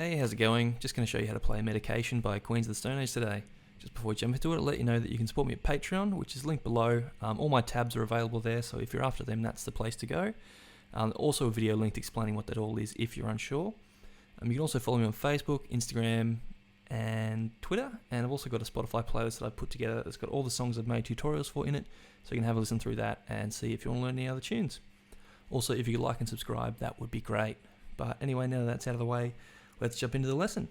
Hey, how's it going? Just going to show you how to play Medication by Queens of the Stone Age today. Just before we jump into it, I'll let you know that you can support me at Patron, which is linked below. All my tabs are available there, so if you're after them, that's the place to go. Also a video linked explaining what that all is if you're unsure. You can also follow me on Facebook, Instagram, and Twitter. And I've also got a Spotify playlist that I've put together that's got all the songs I've made tutorials for in it, so you can have a listen through that and see if you want to learn any other tunes. Also, if you could like and subscribe, that would be great. But anyway, now that that's out of the way, let's jump into the lesson.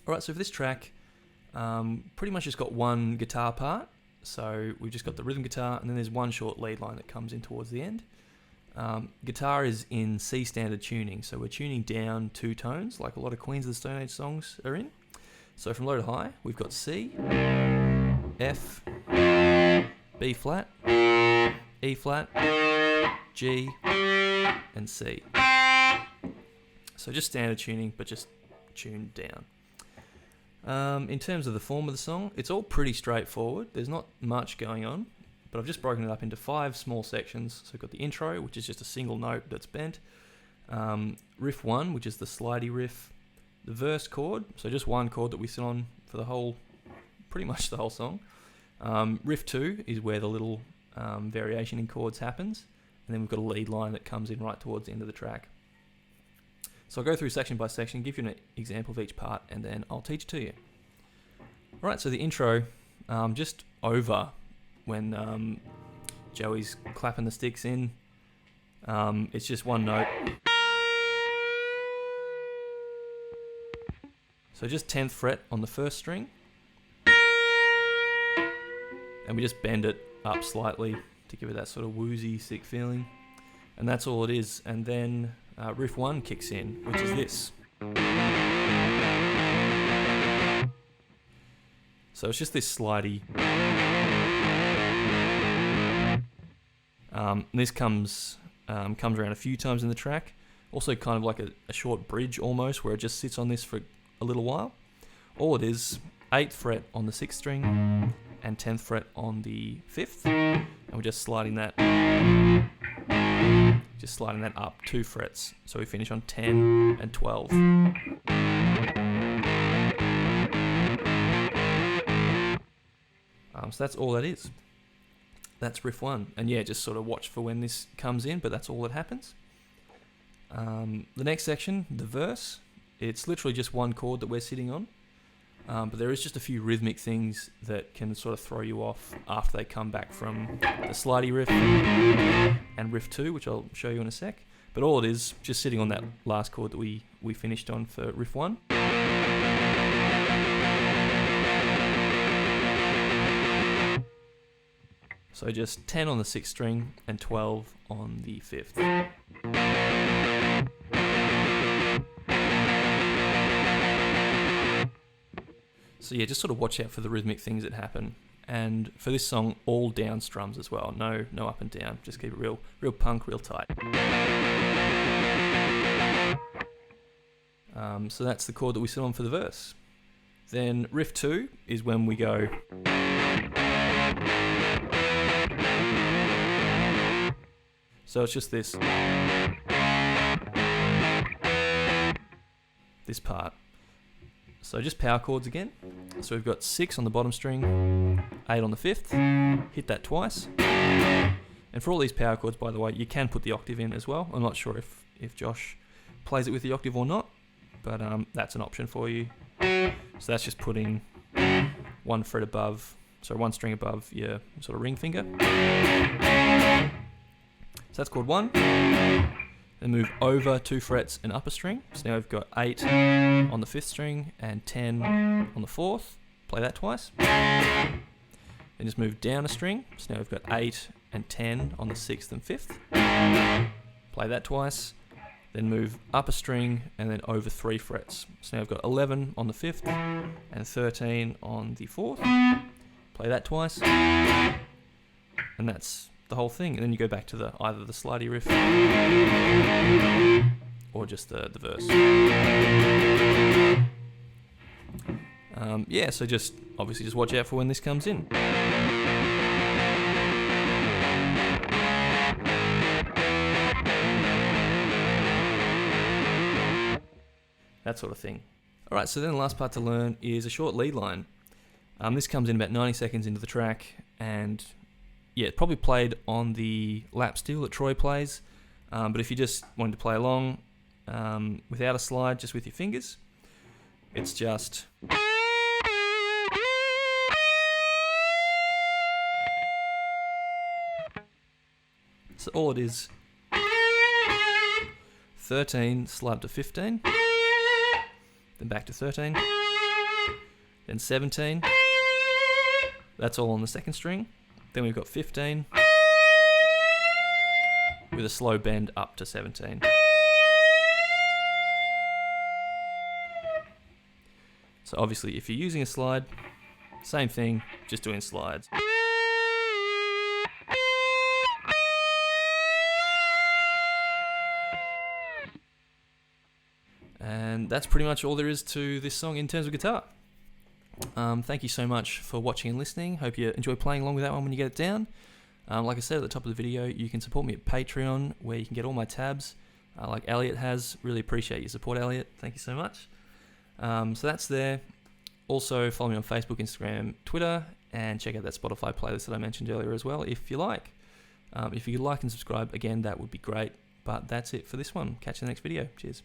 Alright, so for this track, pretty much just got one guitar part. So we've just got the rhythm guitar, and then there's one short lead line that comes in towards the end. Guitar is in C standard tuning, so we're tuning down 2 tones, like a lot of Queens of the Stone Age songs are in. So from low to high, we've got C, F, B flat, E flat, G, and C. So just standard tuning, but just tuned down. In terms of the form of the song, it's all pretty straightforward. There's not much going on, but I've just broken it up into 5 small sections. So we've got the intro, which is just a single note that's bent. Riff 1, which is the slidey riff. The verse chord, so just one chord that we sit on for the whole, pretty much the whole song. Riff 2 is where the little variation in chords happens. And then we've got a lead line that comes in right towards the end of the track. So I'll go through section by section, give you an example of each part, and then I'll teach it to you. Alright, so the intro, just over when Joey's clapping the sticks in. It's just one note. So just 10th fret on the first string. And we just bend it up slightly to give it that sort of woozy, sick feeling. And that's all it is. And then riff 1 kicks in, which is this. So it's just this slidey. This comes around a few times in the track. Also kind of like a short bridge almost, where it just sits on this for a little while. All it is, 8th fret on the 6th string and 10th fret on the 5th. And we're just sliding that up 2 frets. So we finish on 10 and 12. So that's all that is. That's riff 1. And yeah, just sort of watch for when this comes in, but that's all that happens. The next section, the verse, it's literally just one chord that we're sitting on. But there is just a few rhythmic things that can sort of throw you off after they come back from the slidey riff and riff 2, which I'll show you in a sec. But all it is, just sitting on that last chord that we finished on for riff 1. So just 10 on the 6th string and 12 on the 5th. So yeah, just sort of watch out for the rhythmic things that happen. And for this song, all down strums as well. No up and down. Just keep it real punk, real tight. So that's the chord that we sit on for the verse. Then riff 2 is when we go. So it's just this part. So just power chords again. So we've got 6 on the bottom string, 8 on the 5th, hit that twice. And for all these power chords, by the way, you can put the octave in as well. I'm not sure if Josh plays it with the octave or not, but that's an option for you. So that's just putting one string above your sort of ring finger. So that's chord 1. Then move over 2 frets and upper string. So now we've got 8 on the 5th string and 10 on the 4th. Play that twice. Then just move down a string. So now we've got 8 and 10 on the 6th and 5th. Play that twice. Then move up a string and then over 3 frets. So now we've got 11 on the 5th and 13 on the 4th. Play that twice. And that's the whole thing, and then you go back to either the slidey riff or just the verse. Yeah, so just obviously just watch out for when this comes in. that sort of thing. Alright, so then the last part to learn is a short lead line. This comes in about 90 seconds into the track, and yeah, it's probably played on the lap steel that Troy plays, but if you just wanted to play along without a slide, just with your fingers, it's just... So all it is, 13, slide up to 15, then back to 13, then 17, that's all on the second string, then we've got 15, with a slow bend up to 17. So obviously if you're using a slide, same thing, just doing slides. And that's pretty much all there is to this song in terms of guitar. Thank you so much for watching and listening. Hope you enjoy playing along with that one when you get it down. Like I said at the top of the video, you can support me at Patreon, where you can get all my tabs, like Elliot has. Really appreciate your support, Elliot. Thank you so much. So that's there. Also, follow me on Facebook, Instagram, Twitter, and check out that Spotify playlist that I mentioned earlier as well, if you like. If you could like and subscribe, again, that would be great. But that's it for this one. Catch you in the next video. Cheers.